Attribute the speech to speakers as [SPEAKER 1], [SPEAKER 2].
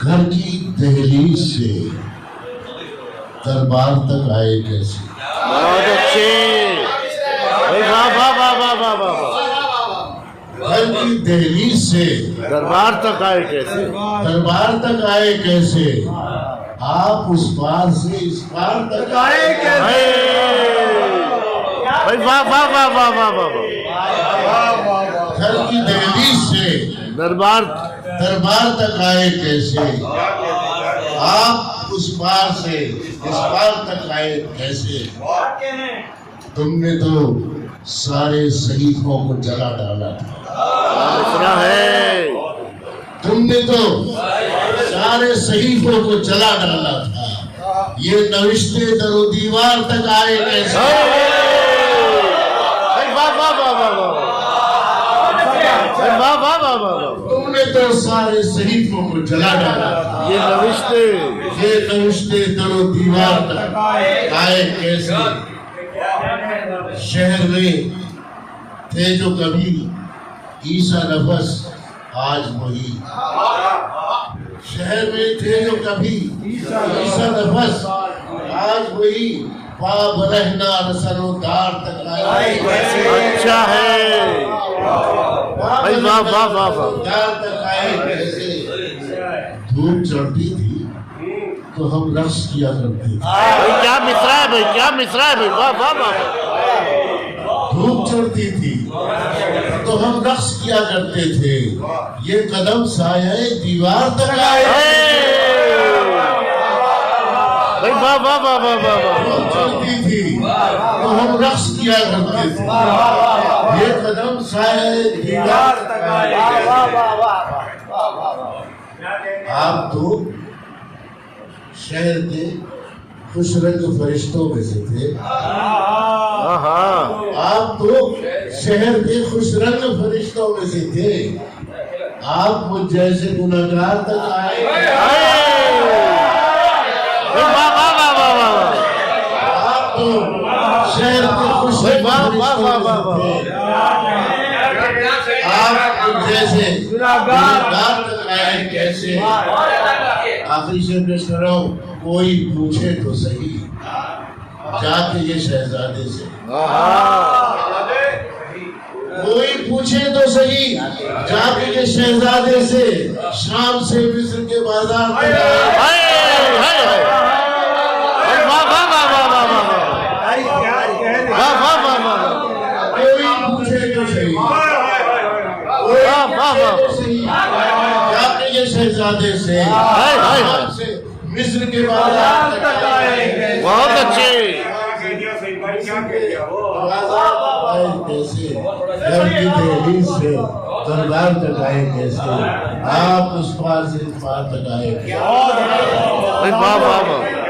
[SPEAKER 1] घर की दहलीज से दरबार तक आए कैसे।
[SPEAKER 2] बहुत अच्छे भाई, वाह वाह वाह वाह वाह वाह वाह।
[SPEAKER 1] घर की दहलीज से
[SPEAKER 2] दरबार तक आए कैसे,
[SPEAKER 1] दरबार तक आए कैसे, आप उस पार से इस पार तक आए कैसे।
[SPEAKER 2] भाई वाह वाह वाह वाह वाह वाह।
[SPEAKER 1] घर की दहलीज से
[SPEAKER 2] दरबार
[SPEAKER 1] तक आए कैसे, आप उस पार से इस पार तक आए कैसे। तुमने तो सारे सहीफों को जला डाला था।
[SPEAKER 2] सुना है,
[SPEAKER 1] तुमने तो सारे सहीफों को जला डाला था। ये नविश्ते दरो दीवार तक आए कैसे।
[SPEAKER 2] वाह वाह वाह वाह वाह वाह वाह वाह वाह।
[SPEAKER 1] तुमने तो सारे सहीफों को जला डाला था।
[SPEAKER 2] ये नविश्ते
[SPEAKER 1] दरो दीवार तक आए कैसे। शहर में थे जो कभी ईसा नफस आज वही। शहर में थे जो कभी ईसा नफस आज वही। पाप रहना रसनोदार तक आए कैसे।
[SPEAKER 2] अच्छा है भाई, वाह वाह वाह वाह।
[SPEAKER 1] दार तक आए कैसे। धूप चढ़ती थी तो हम रक्स किया करते थे।
[SPEAKER 2] भाई क्या मिसरा है भाई, क्या मिसरा है भाई, वाह वाह वाह।
[SPEAKER 1] धूप चढ़ती थी तो हम रक्स किया करते थे। ये कदम साये दीवार तक आए।
[SPEAKER 2] भाई वाह वाह वाह वाह वाह।
[SPEAKER 1] धूप चढ़ती थी तो हम रक्स किया करते थे। ये कदम साये दीवार तक आए। आप तो शहर के खुशरंग फरिश्तों में से थे। आप तो शहर के खुशरंग फरिश्तों में से थे। आप मुझ जैसे गुनहगार तक आए। आप तो शहर के खुशरंग फरिश्तों में से थे। आप मुझ जैसे गुनहगार तक आए कैसे। आखिरी से पेश कर रहा हूँ, कोई पूछे तो सही जाके ये शहजादे से। कोई पूछे तो सही जाके ये शहजादे से। शाम से मिस्र के बाजार तक कोई पूछे तो सही जाके ये शहजादे से। मिस्र के बाजार तक आए।
[SPEAKER 2] बहुत अच्छे।
[SPEAKER 1] कैसे घर की दहलीज से दरबार तक आए कैसे। आप उस पार से इस पार तक आए।
[SPEAKER 2] वाह वाह वाह।